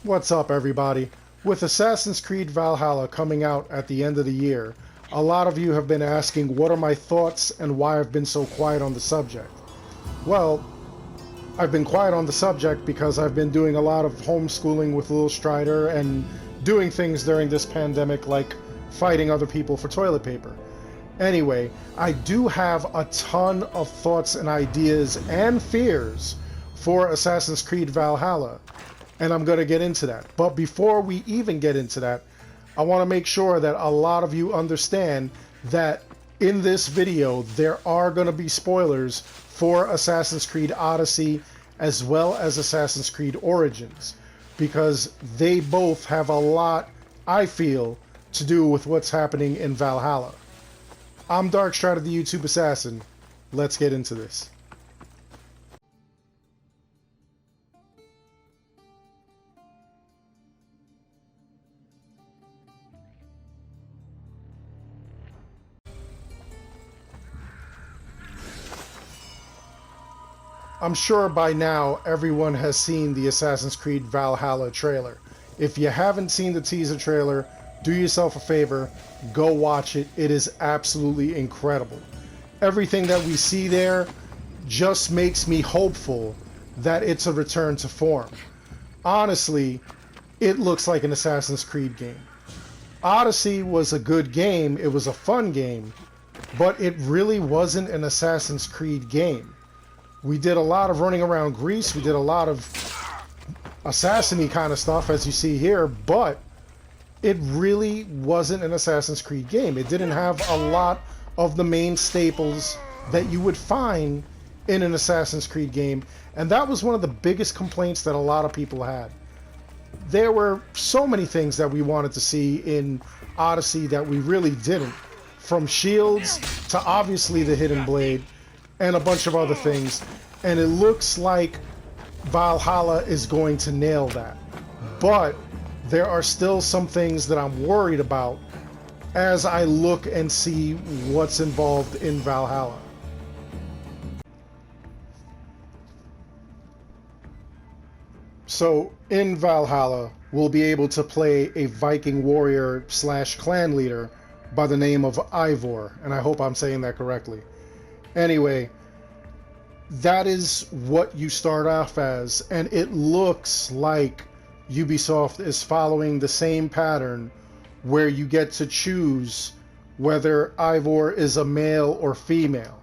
What's up, everybody? With Assassin's Creed Valhalla coming out at the end of the year, a lot of you have been asking what are my thoughts and why I've been so quiet on the subject. Well, I've been quiet on the subject because I've been doing a lot of homeschooling with Lil Strider and doing things during this pandemic like fighting other people for toilet paper. Anyway, I do have a ton of thoughts and ideas and fears for Assassin's Creed Valhalla, and I'm going to get into that. But before we even get into that, I want to make sure that a lot of you understand that in this video there are going to be spoilers for Assassin's Creed Odyssey as well as Assassin's Creed Origins, because they both have a lot, I feel, to do with what's happening in Valhalla. I'm Darkstrider, the YouTube Assassin. Let's get into this. I'm sure by now everyone has seen the Assassin's Creed Valhalla trailer. If you haven't seen the teaser trailer, do yourself a favor, go watch it. It is absolutely incredible. Everything that we see there just makes me hopeful that it's a return to form. Honestly, it looks like an Assassin's Creed game. Odyssey was a good game, it was a fun game, but it really wasn't an Assassin's Creed game. We did a lot of running around Greece, we did a lot of assassin-y kind of stuff, as you see here, but it really wasn't an Assassin's Creed game. It didn't have a lot of the main staples that you would find in an Assassin's Creed game, and that was one of the biggest complaints that a lot of people had. There were so many things that we wanted to see in Odyssey that we really didn't, from shields to obviously the Hidden Blade and a bunch of other things, and it looks like Valhalla is going to nail that. But there are still some things that I'm worried about as I look and see what's involved in Valhalla. So in Valhalla, we'll be able to play a Viking warrior slash clan leader by the name of Eivor, and I hope I'm saying that correctly. Anyway, that is what you start off as, and it looks like Ubisoft is following the same pattern where you get to choose whether Eivor is a male or female.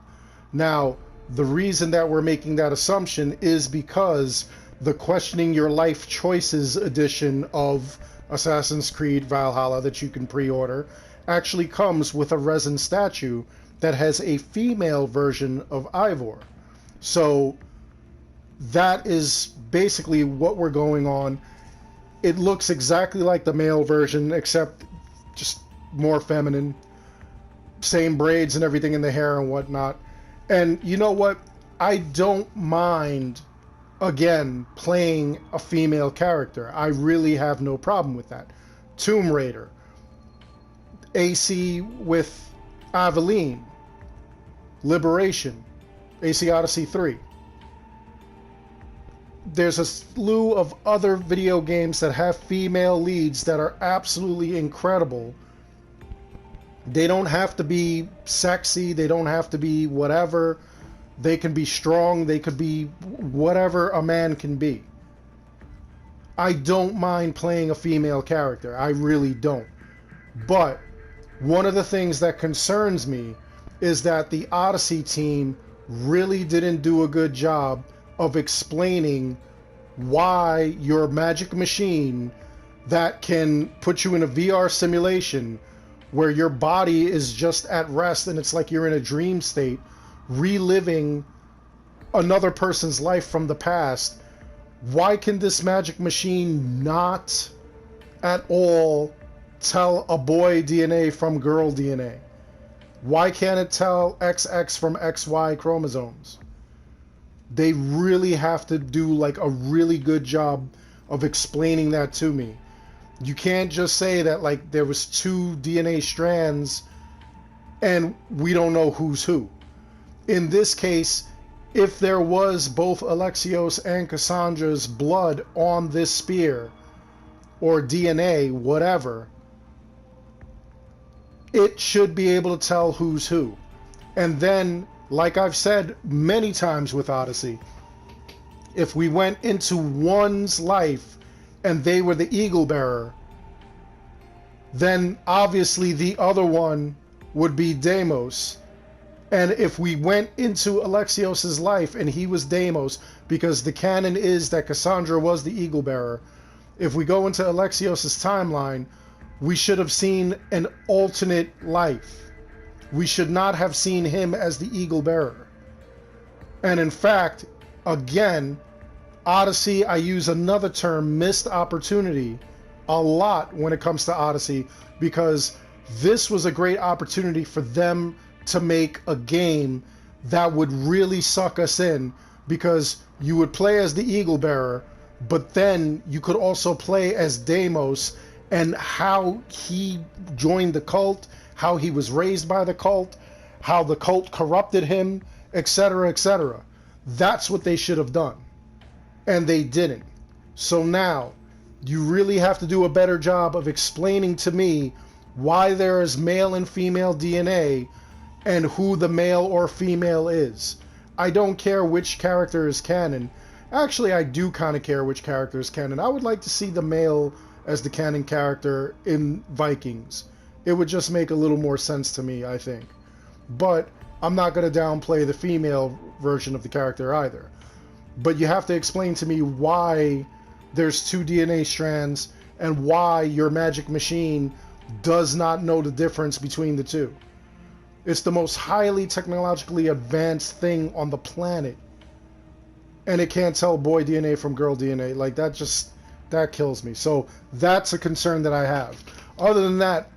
Now, the reason that we're making that assumption is because the Questioning Your Life Choices edition of Assassin's Creed Valhalla that you can pre-order actually comes with a resin statue that has a female version of Eivor. So that is basically what we're going on. It looks exactly like the male version, except just more feminine. Same braids and everything in the hair and whatnot. And you know what? I don't mind, again, playing a female character. I really have no problem with that. Tomb Raider. AC with Aveline. Liberation. AC Odyssey 3. There's a slew of other video games that have female leads that are absolutely incredible. They don't have to be sexy, they don't have to be whatever. They can be strong, they could be whatever a man can be. I don't mind playing a female character, I really don't. But one of the things that concerns me is that the Odyssey team really didn't do a good job of explaining why your magic machine that can put you in a VR simulation where your body is just at rest and it's like you're in a dream state, reliving another person's life from the past. Why can this magic machine not at all tell a boy DNA from girl DNA? Why can't it tell XX from XY chromosomes? They really have to do like a really good job of explaining that to me. You can't just say that like there was 2 DNA strands and we don't know who's who. In this case, if there was both Alexios and Cassandra's blood on this spear, or DNA, whatever, it should be able to tell who's who. And then, like I've said many times with Odyssey, if we went into one's life and they were the eagle bearer, then obviously the other one would be Deimos. And if we went into Alexios's life and he was Deimos, because the canon is that Cassandra was the eagle bearer, if we go into Alexios's timeline, we should have seen an alternate life. We should not have seen him as the eagle bearer. And in fact, again, Odyssey, I use another term, missed opportunity, a lot when it comes to Odyssey, because this was a great opportunity for them to make a game that would really suck us in, because you would play as the eagle bearer, but then you could also play as Deimos and how he joined the cult, how he was raised by the cult, how the cult corrupted him, etc., etc. That's what they should have done. And they didn't. So now, you really have to do a better job of explaining to me why there is male and female DNA and who the male or female is. I don't care which character is canon. Actually, I do kind of care which character is canon. I would like to see the male as the canon character in Vikings. It would just make a little more sense to me, I think. But I'm not going to downplay the female version of the character either. But you have to explain to me why there's two DNA strands and why your magic machine does not know the difference between the two. It's the most highly technologically advanced thing on the planet. And it can't tell boy DNA from girl DNA. Like, that kills me. So that's a concern that I have. Other than that,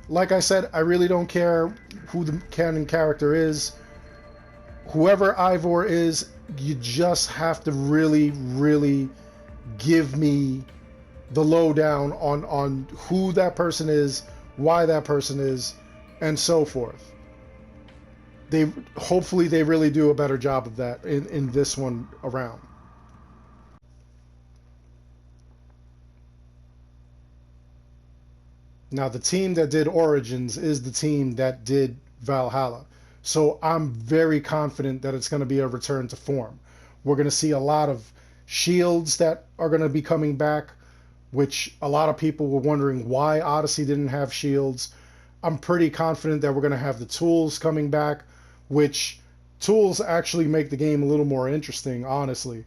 like I said, I really don't care who the canon character is. Whoever Ivor is, you just have to really, really give me the lowdown on who that person is, why that person is, and so forth. Hopefully they really do a better job of that in this one around. Now, the team that did Origins is the team that did Valhalla. So I'm very confident that it's going to be a return to form. We're going to see a lot of shields that are going to be coming back, which a lot of people were wondering why Odyssey didn't have shields. I'm pretty confident that we're going to have the tools coming back, which tools actually make the game a little more interesting, honestly.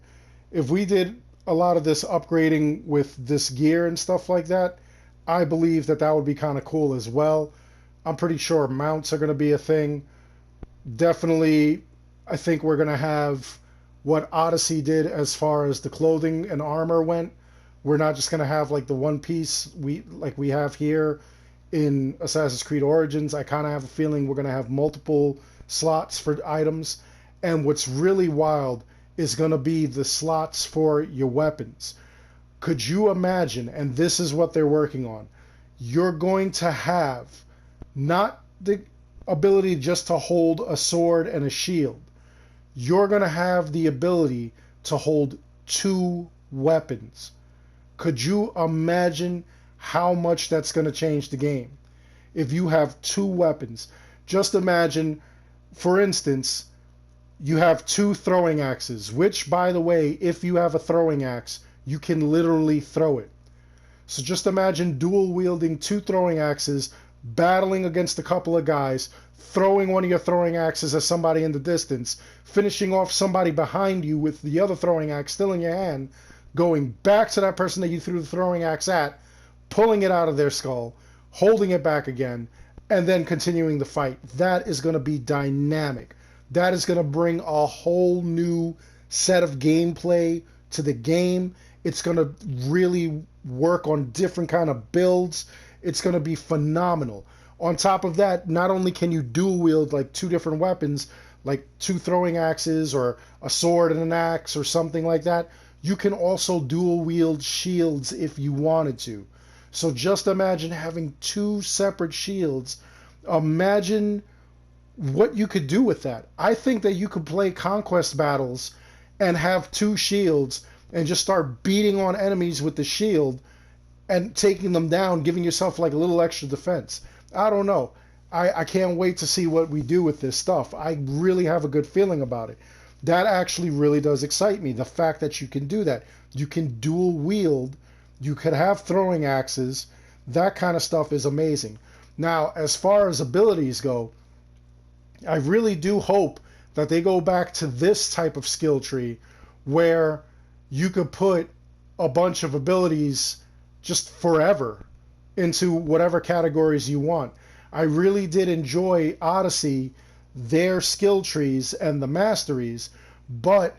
If we did a lot of this upgrading with this gear and stuff like that, I believe that would be kind of cool as well. I'm pretty sure mounts are going to be a thing. Definitely, I think we're going to have what Odyssey did as far as the clothing and armor went. We're not just going to have like the one piece we have here in Assassin's Creed Origins. I kind of have a feeling we're going to have multiple slots for items. And what's really wild is going to be the slots for your weapons. Could you imagine, and this is what they're working on, you're going to have not the ability just to hold a sword and a shield. You're going to have the ability to hold two weapons. Could you imagine how much that's going to change the game? If you have two weapons, just imagine, for instance, you have two throwing axes, which, by the way, if you have a throwing axe, you can literally throw it. So just imagine dual wielding two throwing axes, battling against a couple of guys, throwing one of your throwing axes at somebody in the distance, finishing off somebody behind you with the other throwing axe still in your hand, going back to that person that you threw the throwing axe at, pulling it out of their skull, holding it back again, and then continuing the fight. That is going to be dynamic. That is going to bring a whole new set of gameplay to the game. It's going to really work on different kind of builds. It's going to be phenomenal. On top of that, not only can you dual wield like two different weapons, like two throwing axes or a sword and an axe or something like that, you can also dual wield shields if you wanted to. So just imagine having two separate shields. Imagine what you could do with that. I think that you could play conquest battles and have two shields and just start beating on enemies with the shield and taking them down, giving yourself like a little extra defense. I don't know. I can't wait to see what we do with this stuff. I really have a good feeling about it. That actually really does excite me. The fact that you can do that. You can dual wield. You could have throwing axes. That kind of stuff is amazing. Now, as far as abilities go, I really do hope that they go back to this type of skill tree where you could put a bunch of abilities just forever into whatever categories you want. I really did enjoy Odyssey, their skill trees and the masteries, but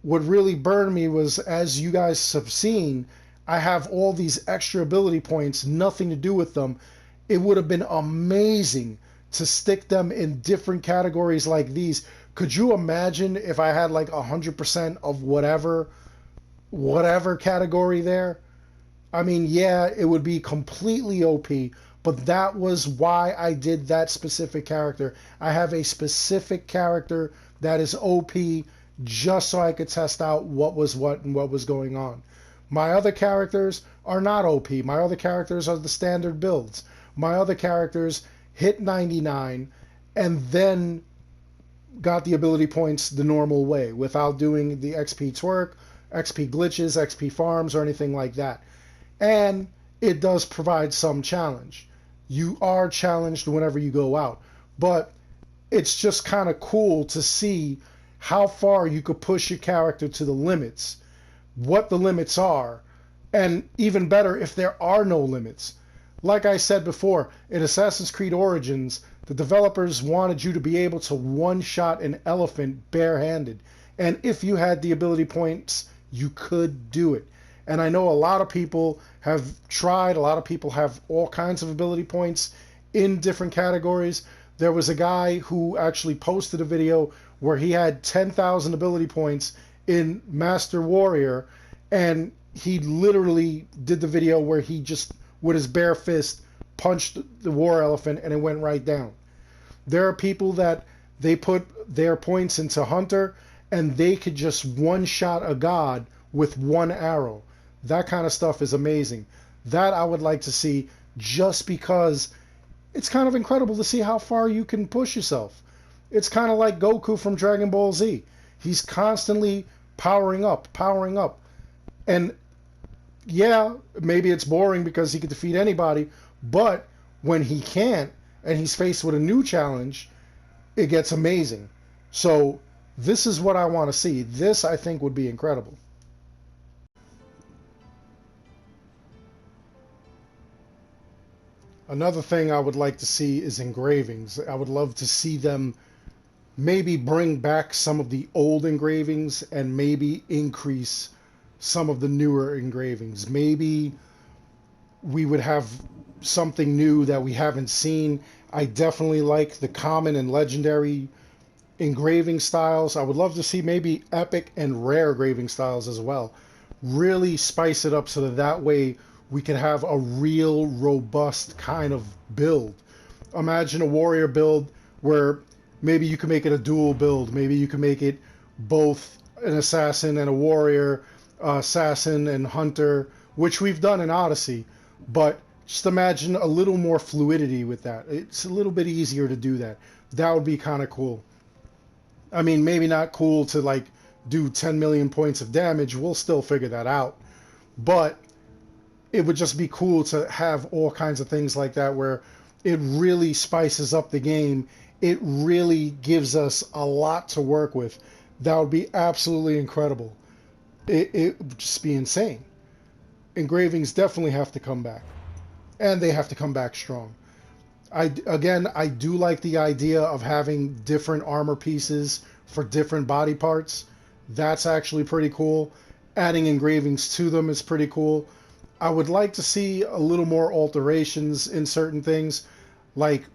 what really burned me was, as you guys have seen, I have all these extra ability points, nothing to do with them. It would have been amazing to stick them in different categories like these. Could you imagine if I had like 100% of whatever category there? I mean, yeah, it would be completely OP, but that was why I did that specific character. I have a specific character that is OP just so I could test out what was what and what was going on. My other characters are not OP. My other characters are the standard builds. My other characters hit 99 and then got the ability points the normal way without doing the XP twerk, XP glitches, XP farms, or anything like that. And it does provide some challenge. You are challenged whenever you go out, but it's just kind of cool to see how far you could push your character to the limits, what the limits are, and even better if there are no limits. Like I said before, in Assassin's Creed Origins, the developers wanted you to be able to one-shot an elephant barehanded, and if you had the ability points, you could do it. And I know a lot of people have tried, a lot of people have all kinds of ability points in different categories. There was a guy who actually posted a video where he had 10,000 ability points in Master Warrior, and he literally did the video where he just, with his bare fist, punched the war elephant and it went right down. There are people that they put their points into Hunter and they could just one-shot a god with one arrow. That kind of stuff is amazing. That I would like to see, just because it's kind of incredible to see how far you can push yourself. It's kind of like Goku from Dragon Ball Z. He's constantly powering up. And yeah, maybe it's boring because he could defeat anybody, but when he can't and he's faced with a new challenge, it gets amazing. So this is what I want to see. This, I think, would be incredible. Another thing I would like to see is engravings. I would love to see them maybe bring back some of the old engravings and maybe increase some of the newer engravings. Maybe we would have something new that we haven't seen. I definitely like the common and legendary engraving styles. I would love to see maybe epic and rare engraving styles as well. Really spice it up so that way we could have a real robust kind of build. Imagine a warrior build where maybe you can make it a dual build. Maybe you can make it both an assassin and a warrior, assassin and hunter, which we've done in Odyssey. But just imagine a little more fluidity with that. It's a little bit easier to do that. That would be kind of cool. I mean, maybe not cool to like do 10 million points of damage. We'll still figure that out. But it would just be cool to have all kinds of things like that where it really spices up the game. It really gives us a lot to work with. That would be absolutely incredible. It would just be insane. Engravings definitely have to come back. And they have to come back strong. I do like the idea of having different armor pieces for different body parts. That's actually pretty cool. Adding engravings to them is pretty cool. I would like to see a little more alterations in certain things, like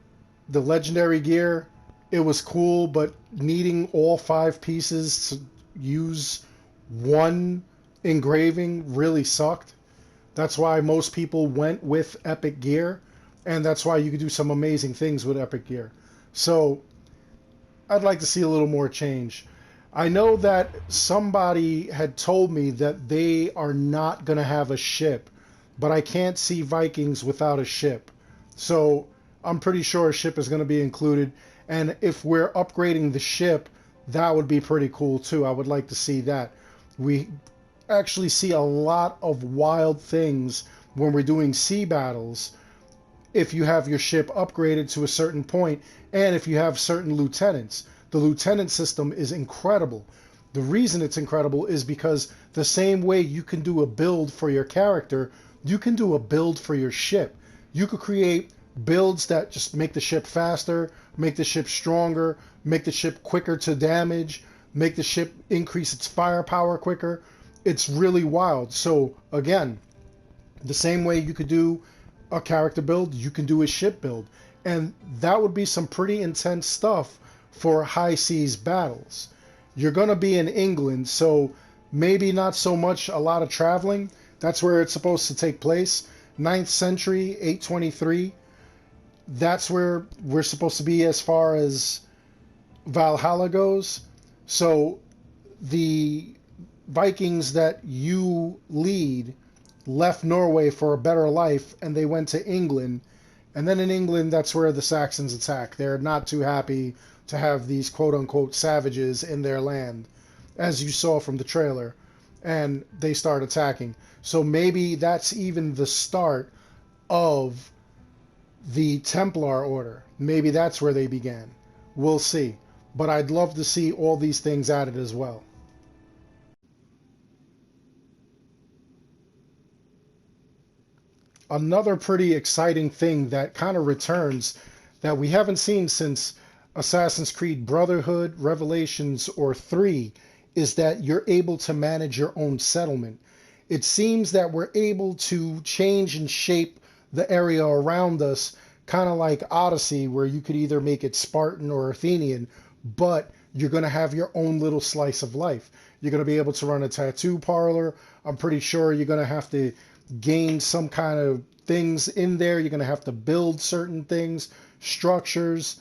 the legendary gear. It was cool, but needing all 5 pieces to use one engraving really sucked. That's why most people went with epic gear, and that's why you could do some amazing things with epic gear. So I'd like to see a little more change. I know that somebody had told me that they are not going to have a ship but I can't see Vikings without a ship. So I'm pretty sure a ship is going to be included. And if we're upgrading the ship, that would be pretty cool too. I would like to see that. We actually see a lot of wild things when we're doing sea battles if you have your ship upgraded to a certain point and if you have certain lieutenants. The lieutenant system is incredible. The reason it's incredible is because the same way you can do a build for your character, you can do a build for your ship. You could create builds that just make the ship faster, make the ship stronger, make the ship quicker to damage, make the ship increase its firepower quicker. It's really wild. So again, the same way you could do a character build, you can do a ship build. And that would be some pretty intense stuff for high seas battles. You're going to be in England, so maybe not so much a lot of traveling. That's where it's supposed to take place. 9th century, 823. That's where we're supposed to be as far as Valhalla goes. So the Vikings that you lead left Norway for a better life and they went to England. And then in England, that's where the Saxons attack. They're not too happy to have these quote unquote savages in their land, as you saw from the trailer. And they start attacking. So maybe that's even the start of the Templar Order. Maybe that's where they began. We'll see. But I'd love to see all these things added as well. Another pretty exciting thing that kind of returns that we haven't seen since Assassin's Creed Brotherhood, Revelations, or 3 is that you're able to manage your own settlement. It seems that we're able to change and shape the area around us, kind of like Odyssey, where you could either make it Spartan or Athenian, but you're going to have your own little slice of life. You're going to be able to run a tattoo parlor. I'm pretty sure you're going to have to gain some kind of things in there. You're going to have to build certain things, structures,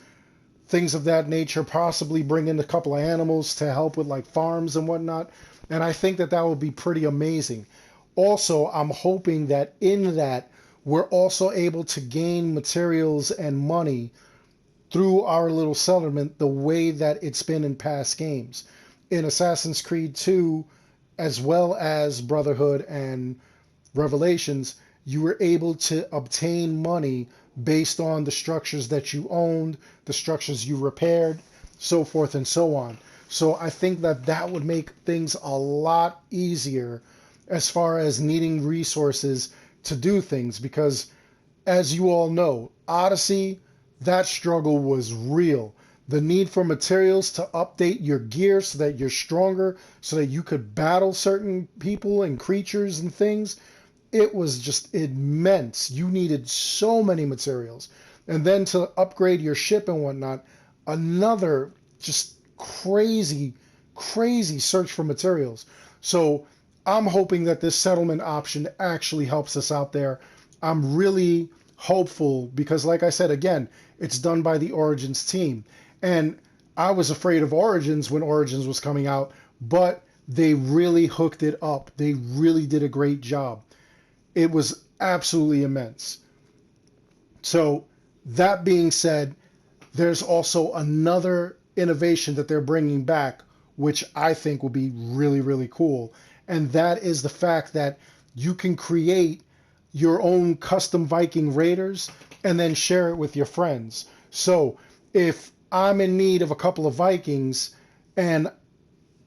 things of that nature, possibly bring in a couple of animals to help with like farms and whatnot. And I think that that would be pretty amazing. Also, I'm hoping that in that we're also able to gain materials and money through our little settlement the way that it's been in past games. In Assassin's Creed 2, as well as Brotherhood and Revelations, you were able to obtain money based on the structures that you owned, the structures you repaired, so forth and so on. So I think that that would make things a lot easier as far as needing resources to do things, because as you all know, Odyssey, that struggle was real. The need for materials to update your gear so that you're stronger, so that you could battle certain people and creatures and things, it was just immense. You needed so many materials. And then to upgrade your ship and whatnot, another just crazy, crazy search for materials. So I'm hoping that this settlement option actually helps us out there. I'm really hopeful because, like I said, again, it's done by the Origins team. And I was afraid of Origins when Origins was coming out, but they really hooked it up. They really did a great job. It was absolutely immense. So that being said, there's also another innovation that they're bringing back, which I think will be really, really cool. And that is the fact that you can create your own custom Viking raiders and then share it with your friends. So if I'm in need of a couple of Vikings and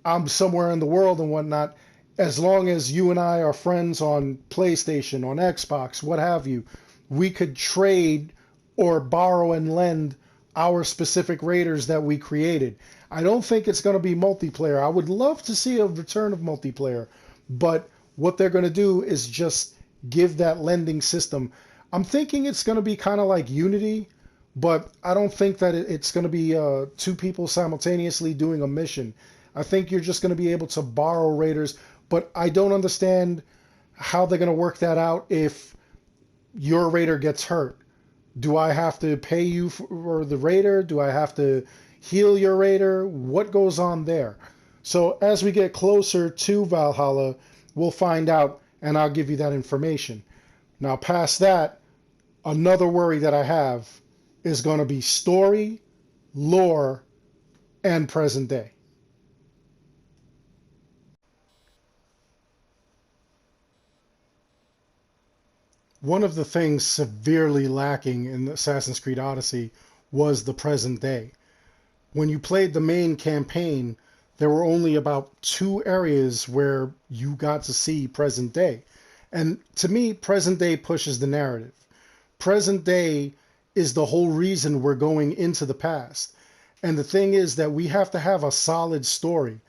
I'm somewhere in the world and whatnot, as long as you and I are friends on PlayStation, on Xbox, what have you, we could trade or borrow and lend our specific raiders that we created. I don't think it's going to be multiplayer. I would love to see a return of multiplayer, but what they're going to do is just give that lending system. I'm thinking it's going to be kind of like Unity, but I don't think that it's going to be two people simultaneously doing a mission. I think you're just going to be able to borrow raiders, but I don't understand how they're going to work that out if your raider gets hurt. Do I have to pay you for the raider? Do I have to heal your raider? What goes on there? So as we get closer to Valhalla, we'll find out, and I'll give you that information. Now, past that, another worry that I have is going to be story, lore, and present day. One of the things severely lacking in Assassin's Creed Odyssey was the present day. When you played the main campaign, there were only about 2 areas where you got to see present day. And to me, present day pushes the narrative. Present day is the whole reason we're going into the past. And the thing is that we have to have a solid story.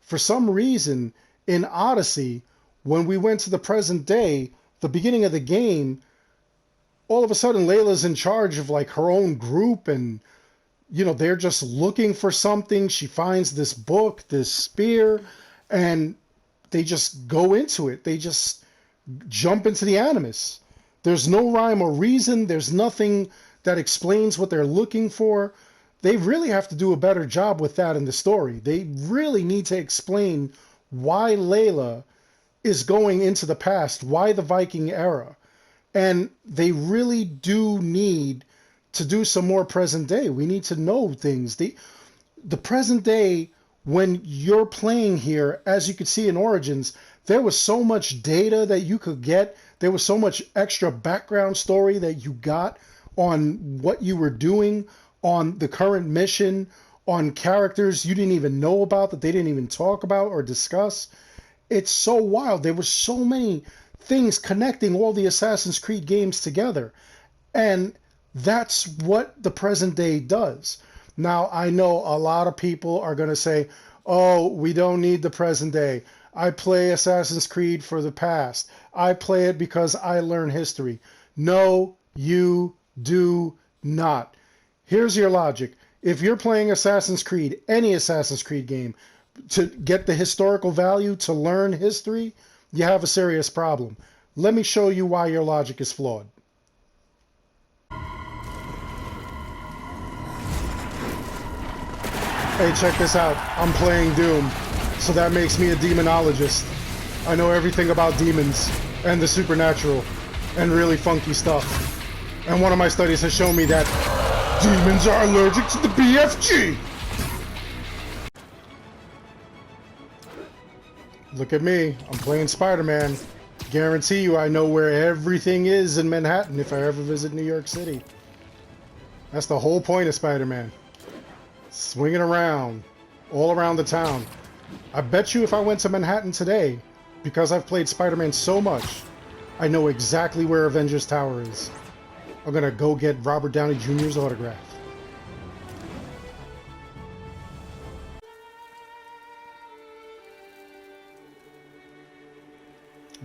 For some reason, in Odyssey, when we went to the present day, the beginning of the game, all of a sudden Layla's in charge of like her own group, and they're just looking for something. She finds this book, this spear, and they just go into it. They just jump into the Animus. There's no rhyme or reason. There's nothing that explains what they're looking for. They really have to do a better job with that in the story. They really need to explain why Layla is going into the past, why the Viking era. And they really do need to do some more present day. We need to know things. The present day, when you're playing here, as you could see in Origins, there was so much data that you could get. There was so much extra background story that you got on what you were doing, on the current mission, on characters you didn't even know about, that they didn't even talk about or discuss. It's so wild. There were so many things connecting all the Assassin's Creed games together. And that's what the present day does. Now, I know a lot of people are going to say, oh, we don't need the present day. I play Assassin's Creed for the past. I play it because I learn history. No, you do not. Here's your logic. If you're playing Assassin's Creed, any Assassin's Creed game, to get the historical value, to learn history, you have a serious problem. Let me show you why your logic is flawed. Hey, check this out. I'm playing Doom, so that makes me a demonologist. I know everything about demons and the supernatural and really funky stuff. And one of my studies has shown me that demons are allergic to the BFG. Look at me. I'm playing Spider-Man. Guarantee you I know where everything is in Manhattan if I ever visit New York City. That's the whole point of Spider-Man. Swinging around, all around the town. I bet you if I went to Manhattan today, because I've played Spider-Man so much, I know exactly where Avengers Tower is. I'm gonna go get Robert Downey Jr.'s autograph.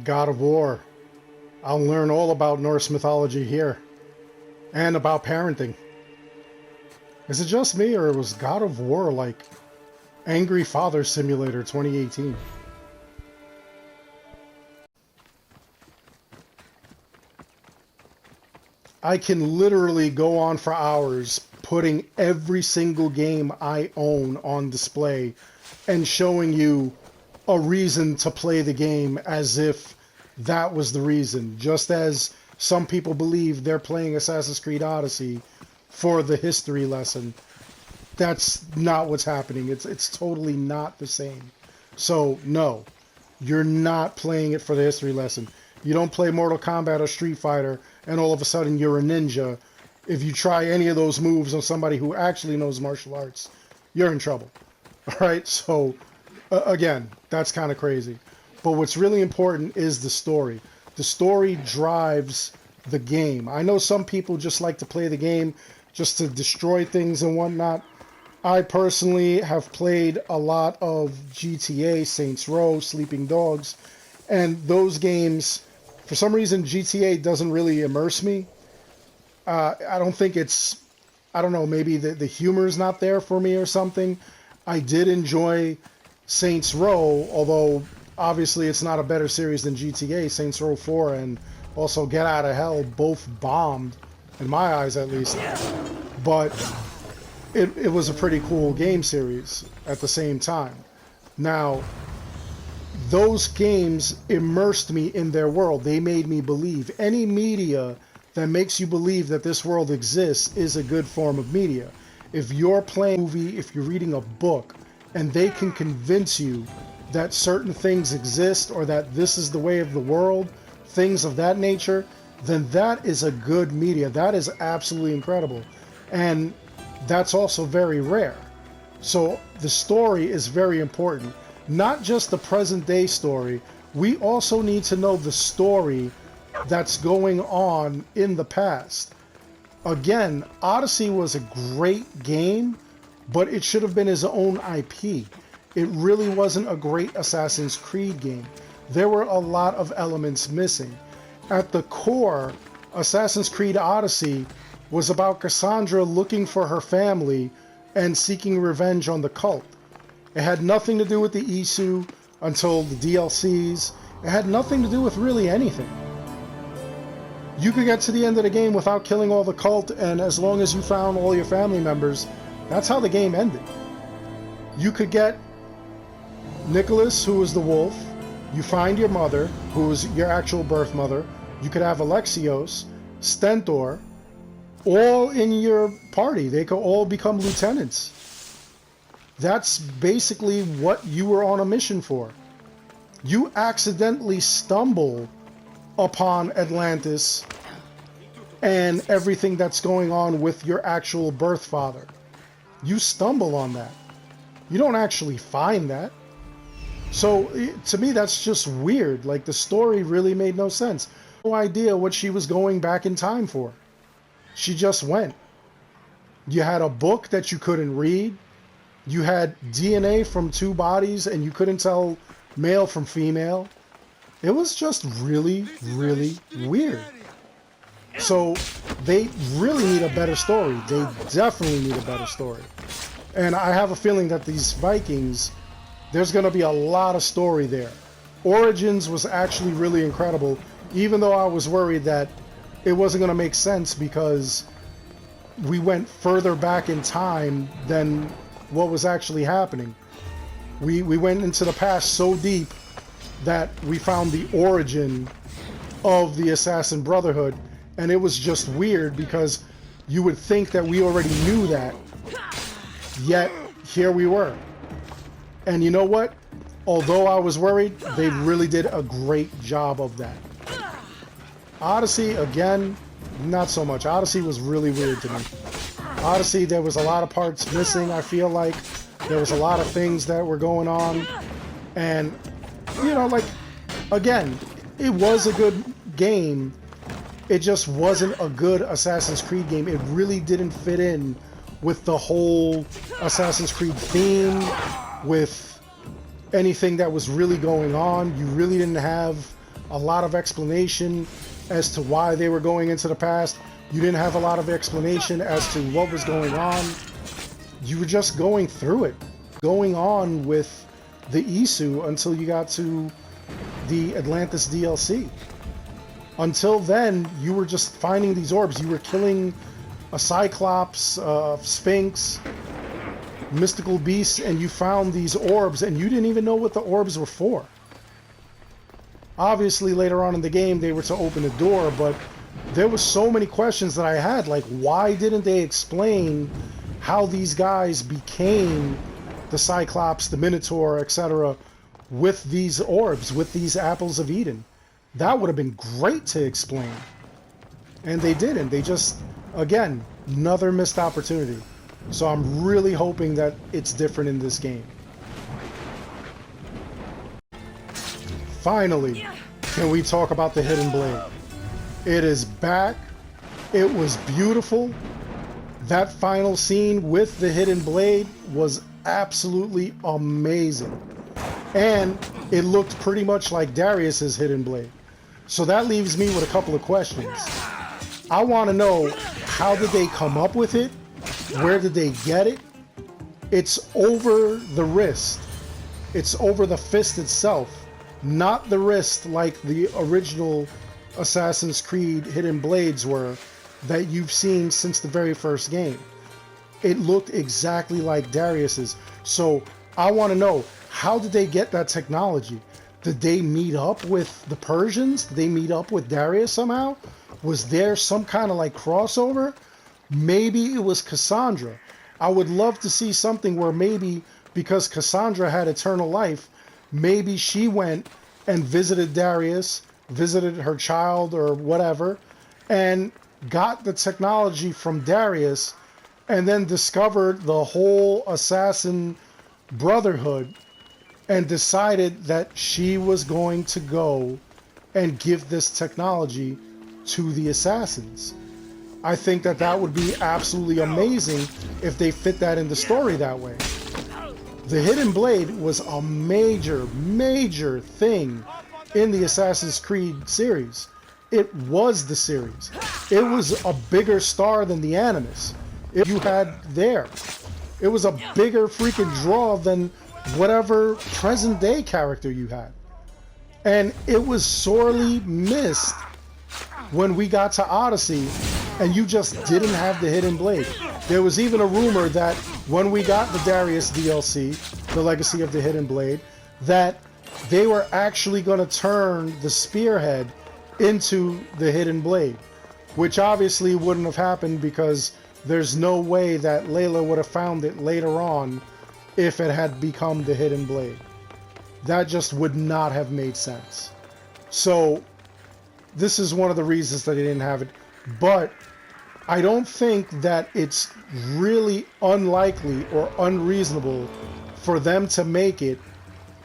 God of War. I'll learn all about Norse mythology here. And about parenting. Is it just me, or was God of War like Angry Father Simulator 2018? I can literally go on for hours putting every single game I own on display and showing you a reason to play the game as if that was the reason. Just as some people believe they're playing Assassin's Creed Odyssey for the history lesson. That's not what's happening. It's totally not the same. So, no, you're not playing it for the history lesson. You don't play Mortal Kombat or Street Fighter and all of a sudden you're a ninja. If you try any of those moves on somebody who actually knows martial arts, you're in trouble. All right? So, again, that's kind of crazy. But what's really important is the story. The story drives the game. I know some people just like to play the game just to destroy things and whatnot. I personally have played a lot of GTA, Saints Row, Sleeping Dogs, and those games, for some reason, GTA doesn't really immerse me. I don't think it's, I don't know, maybe the humor's not there for me or something. I did enjoy Saints Row, although obviously it's not a better series than GTA. Saints Row 4 and also Get Out of Hell both bombed, in my eyes at least. But it was a pretty cool game series at the same time. Now, those games immersed me in their world. They made me believe. Any media that makes you believe that this world exists is a good form of media. If you're playing a movie, if you're reading a book, and they can convince you that certain things exist or that this is the way of the world, things of that nature, then that is a good media. That is absolutely incredible. And that's also very rare. So the story is very important. Not just the present day story. We also need to know the story that's going on in the past. Again, Odyssey was a great game, but it should have been his own IP. It really wasn't a great Assassin's Creed game. There were a lot of elements missing. At the core, Assassin's Creed Odyssey was about Cassandra looking for her family and seeking revenge on the cult. It had nothing to do with the Isu until the DLCs. It had nothing to do with really anything. You could get to the end of the game without killing all the cult, and as long as you found all your family members, that's how the game ended. You could get Nicholas, who was the wolf. You find your mother, who was your actual birth mother. You could have Alexios, Stentor, all in your party. They could all become lieutenants. That's basically what you were on a mission for. You accidentally stumble upon Atlantis and everything that's going on with your actual birth father. You stumble on that. You don't actually find that. So to me, that's just weird. Like, the story really made no sense. No idea what she was going back in time for. She just went. You had a book that you couldn't read. You had DNA from two bodies and you couldn't tell male from female. It was just really, really weird. So they really need a better story. They definitely need a better story. And I have a feeling that these Vikings, there's going to be a lot of story there. Origins was actually really incredible, even though I was worried that it wasn't going to make sense because we went further back in time than what was actually happening. We went into the past so deep that we found the origin of the Assassin Brotherhood, and it was just weird because you would think that we already knew that, yet here we were. And you know what? Although I was worried, they really did a great job of that. Odyssey, again, not so much. Odyssey was really weird to me. Odyssey, there was a lot of parts missing, I feel like. There was a lot of things that were going on. And, you know, like, again, it was a good game. It just wasn't a good Assassin's Creed game. It really didn't fit in with the whole Assassin's Creed theme, with anything that was really going on. You really didn't have a lot of explanation as to why they were going into the past. You didn't have a lot of explanation as to what was going on. You were just going through it, going on with the Isu until you got to the Atlantis DLC. Until then, you were just finding these orbs. You were killing a Cyclops, Sphinx, mystical beasts, and you found these orbs, and you didn't even know what the orbs were for. Obviously, later on in the game, they were to open a door, but there were so many questions that I had, like, why didn't they explain how these guys became the Cyclops, the Minotaur, etc., with these orbs, with these apples of Eden? That would have been great to explain. And they didn't. They just, again, another missed opportunity. So I'm really hoping that it's different in this game. Finally, can we talk about the Hidden Blade? It is back. It was beautiful. That final scene with the Hidden Blade was absolutely amazing. And it looked pretty much like Darius's Hidden Blade. So that leaves me with a couple of questions. I want to know, how did they come up with it? Where did they get it? It's over the wrist. It's over the fist itself, not the wrist like the original Assassin's Creed Hidden Blades were that you've seen since the very first game. It looked exactly like Darius's. So I want to know, how did they get that technology? Did they meet up with the Persians? Did they meet up with Darius somehow? Was there some kind of like crossover? Maybe it was Cassandra. I would love to see something where maybe because Cassandra had eternal life, maybe she went and visited Darius, visited her child or whatever, and got the technology from Darius, and then discovered the whole assassin brotherhood and decided that she was going to go and give this technology to the assassins. I think that that would be absolutely amazing if they fit that in the story that way. The Hidden Blade was a major, major thing in the Assassin's Creed series. It was the series. It was a bigger star than the Animus. If you had there, it was a bigger freaking draw than whatever present day character you had. And it was sorely missed when we got to Odyssey and you just didn't have the Hidden Blade. There was even a rumor that when we got the Darius DLC, the Legacy of the Hidden Blade, that they were actually going to turn the spearhead into the Hidden Blade, which obviously wouldn't have happened because there's no way that Layla would have found it later on if it had become the Hidden Blade. That just would not have made sense. So this is one of the reasons that they didn't have it. But I don't think that it's really unlikely or unreasonable for them to make it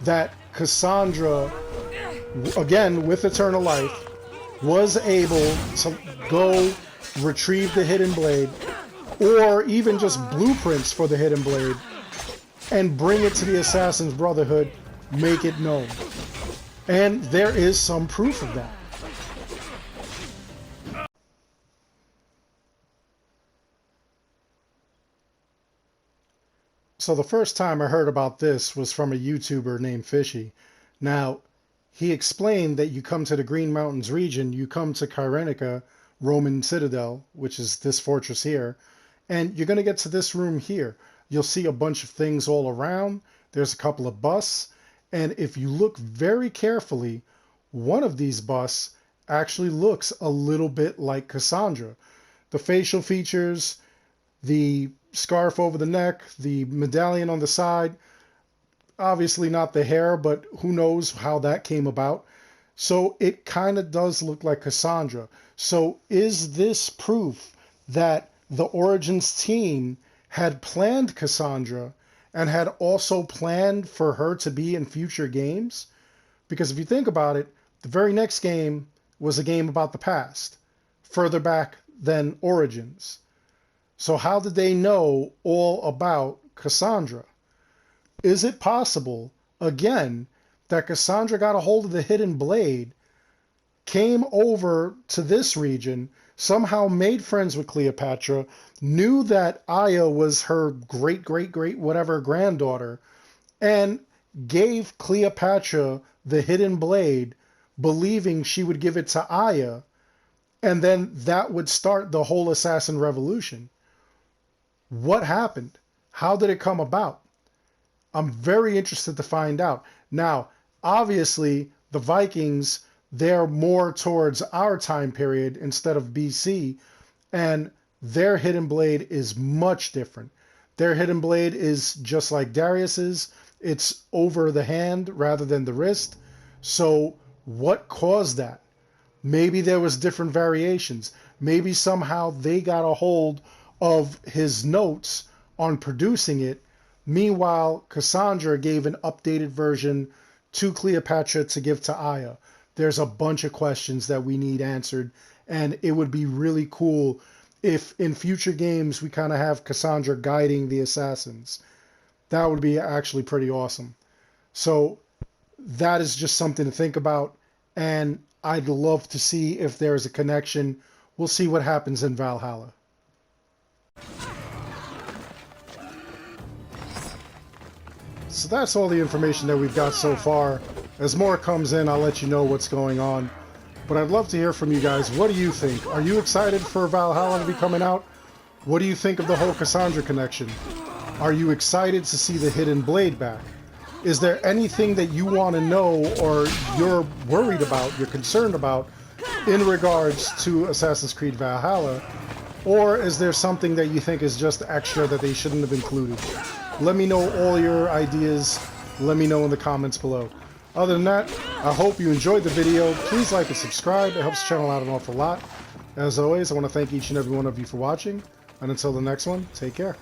that Cassandra, again with eternal life, was able to go retrieve the Hidden Blade, or even just blueprints for the Hidden Blade, and bring it to the Assassin's Brotherhood, make it known. And there is some proof of that. So the first time I heard about this was from a YouTuber named Fishy. Now, he explained that you come to the Green Mountains region, you come to Kyrenica, Roman Citadel, which is this fortress here, and you're going to get to this room here. You'll see a bunch of things all around. There's a couple of busts, and if you look very carefully, one of these busts actually looks a little bit like Cassandra. The facial features, the scarf over the neck, the medallion on the side, obviously not the hair, but who knows how that came about. So it kind of does look like Cassandra. So is this proof that the Origins team had planned Cassandra and had also planned for her to be in future games? Because if you think about it, the very next game was a game about the past, further back than Origins. So how did they know all about Cassandra? Is it possible, again, that Cassandra got a hold of the Hidden Blade, came over to this region, somehow made friends with Cleopatra, knew that Aya was her great whatever granddaughter, and gave Cleopatra the Hidden Blade, believing she would give it to Aya, and then that would start the whole assassin revolution? What happened? How did it come about? I'm very interested to find out. Now, obviously, the Vikings, they're more towards our time period instead of BC, and their Hidden Blade is much different. Their Hidden Blade is just like Darius's. It's over the hand rather than the wrist. So what caused that? Maybe there was different variations. Maybe somehow they got a hold of his notes on producing it. Meanwhile, Cassandra gave an updated version to Cleopatra to give to Aya. There's a bunch of questions that we need answered, and it would be really cool if in future games we kind of have Cassandra guiding the assassins. That would be actually pretty awesome. So that is just something to think about, and I'd love to see if there's a connection. We'll see what happens in Valhalla. So that's all the information that we've got so far. As more comes in, I'll let you know what's going on. But I'd love to hear from you guys. What do you think? Are you excited for Valhalla to be coming out? What do you think of the whole Cassandra connection? Are you excited to see the Hidden Blade back? Is there anything that you want to know or you're worried about, you're concerned about in regards to Assassin's Creed Valhalla? Or is there something that you think is just extra that they shouldn't have included? Let me know all your ideas. Let me know in the comments below. Other than that, I hope you enjoyed the video. Please like and subscribe. It helps the channel out an awful lot. As always, I want to thank each and every one of you for watching. And until the next one, take care.